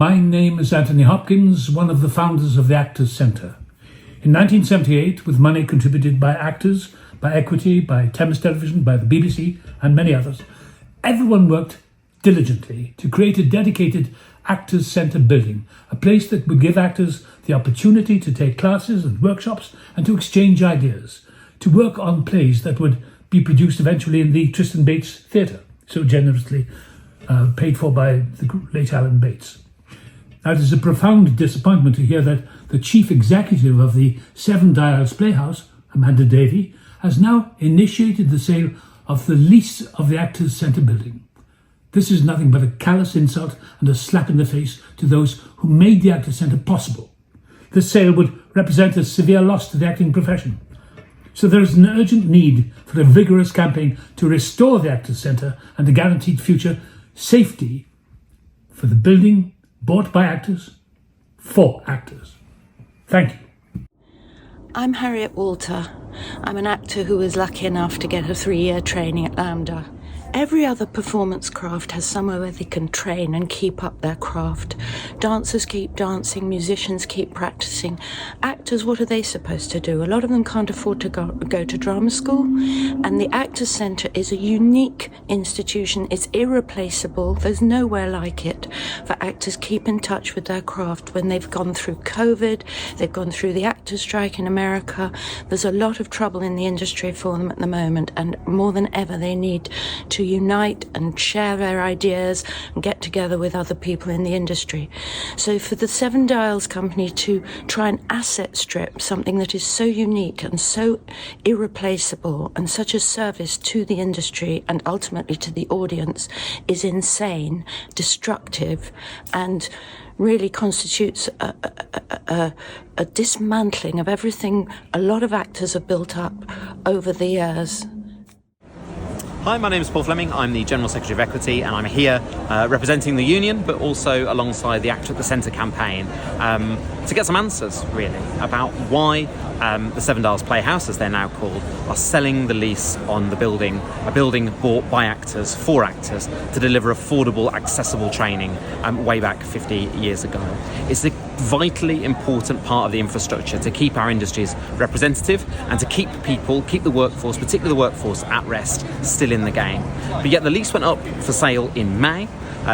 My name is Anthony Hopkins, one of the founders of the Actors Centre. In 1978, with money contributed by actors, by Equity, by Thames Television, by the BBC and many others, everyone worked diligently to create a dedicated Actors Centre building, a place that would give actors the opportunity to take classes and workshops and to exchange ideas, to work on plays that would be produced eventually in the Tristan Bates Theatre, so generously paid for by the late Alan Bates. Now, it is a profound disappointment to hear that the chief executive of the Dials Playhouse, Amanda Davey, has now initiated the sale of the lease of the Actors Centre building. This is nothing but a callous insult and a slap in the face to those who made the Actors Centre possible. This sale would represent a severe loss to the acting profession. So there is an urgent need for a vigorous campaign to restore the Actors Centre and a guaranteed future safety for the building bought by actors, for actors. Thank you. I'm Harriet Walter. I'm an actor who was lucky enough to get a 3-year training at Lambda. Every other performance craft has somewhere where they can train and keep up their craft. Dancers keep dancing, musicians keep practicing. Actors, what are they supposed to do? A lot of them can't afford to go to drama school, and the Actors Centre is a unique institution. It's irreplaceable. There's nowhere like it for actors keep in touch with their craft when they've gone through COVID, they've gone through the actors' strike in America. There's a lot of trouble in the industry for them at the moment, and more than ever they need to unite and share their ideas and get together with other people in the industry. So for the Seven Dials company to try and asset strip something that is so unique and so irreplaceable and such a service to the industry and ultimately to the audience is insane, destructive, and really constitutes a dismantling of everything a lot of actors have built up over the years. Hi, my name is Paul Fleming. I'm the General Secretary of Equity, and I'm here representing the union, but also alongside the Actor at the Centre campaign to get some answers, really, about why the Dials Playhouse, as they're now called, are selling the lease on the building, a building bought by actors for actors to deliver affordable, accessible training way back 50 years ago. It's a vitally important part of the infrastructure to keep our industries representative and to keep the workforce, particularly the workforce, at rest, still in the game. But yet the lease went up for sale in May.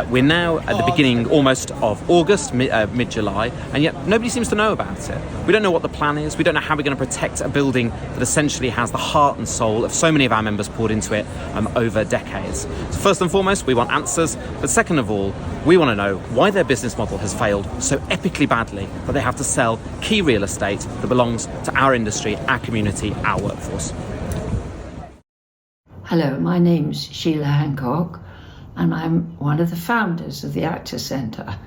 We're now at the beginning almost of August, mid-July, and yet nobody seems to know about it. We don't know what the plan is. We don't know how we're going to protect a building that essentially has the heart and soul of so many of our members poured into it over decades. So first and foremost, we want answers, but second of all, we want to know why their business model has failed so epically badly that they have to sell key real estate that belongs to our industry, our community, our workforce. Hello, my name's Sheila Hancock, and I'm one of the founders of the Actors Centre.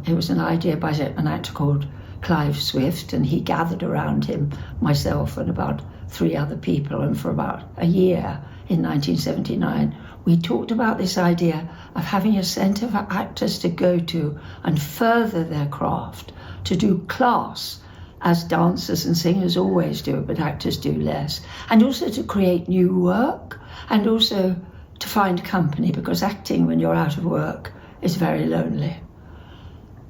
It was an idea by an actor called Clive Swift, and he gathered around him myself and about 3 other people, and for about a year in 1979 we talked about this idea of having a centre for actors to go to and further their craft, to do class as dancers and singers always do, but actors do less, and also to create new work and also to find company, because acting when you're out of work is very lonely.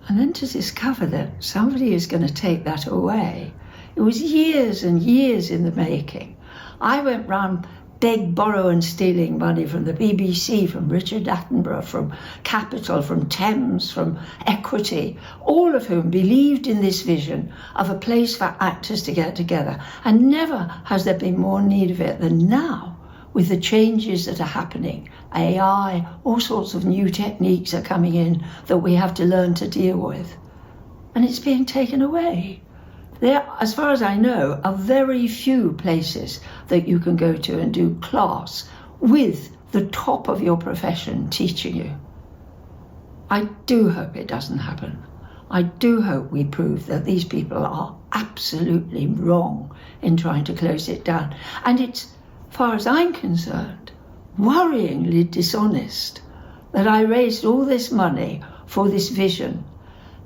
And then to discover that somebody is going to take that away. It was years and years in the making. I went round borrow and stealing money from the BBC, from Richard Attenborough, from Capital, from Thames, from Equity, all of whom believed in this vision of a place for actors to get together. And never has there been more need of it than now, with the changes that are happening. AI, all sorts of new techniques are coming in that we have to learn to deal with. And it's being taken away. There, as far as I know, are very few places that you can go to and do class with the top of your profession teaching you. I do hope it doesn't happen. I do hope we prove that these people are absolutely wrong in trying to close it down. And it's, as far as I'm concerned, worryingly dishonest that I raised all this money for this vision,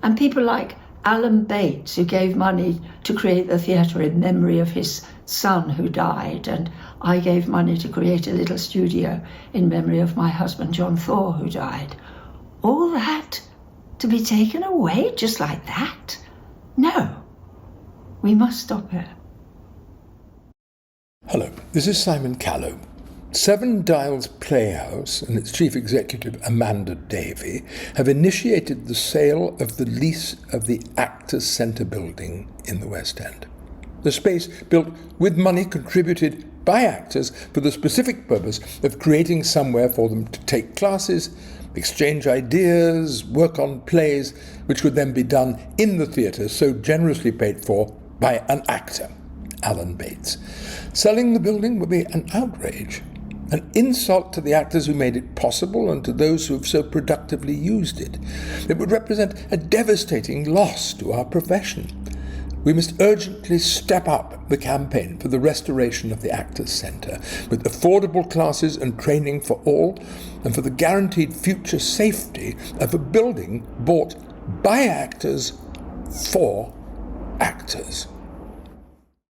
and people like Alan Bates, who gave money to create the theatre in memory of his son who died, and I gave money to create a little studio in memory of my husband John Thor, who died. All that To be taken away just like that? No. We must stop her. Hello, this is Simon Callow. 7 Dials Playhouse and its chief executive, Amanda Davey, have initiated the sale of the lease of the Actors Centre building in the West End. The space built with money contributed by actors for the specific purpose of creating somewhere for them to take classes, exchange ideas, work on plays, which would then be done in the theatre so generously paid for by an actor, Alan Bates. Selling the building would be an outrage, an insult to the actors who made it possible and to those who have so productively used it. It would represent a devastating loss to our profession. We must urgently step up the campaign for the restoration of the Actors Centre, with affordable classes and training for all, and for the guaranteed future safety of a building bought by actors for actors.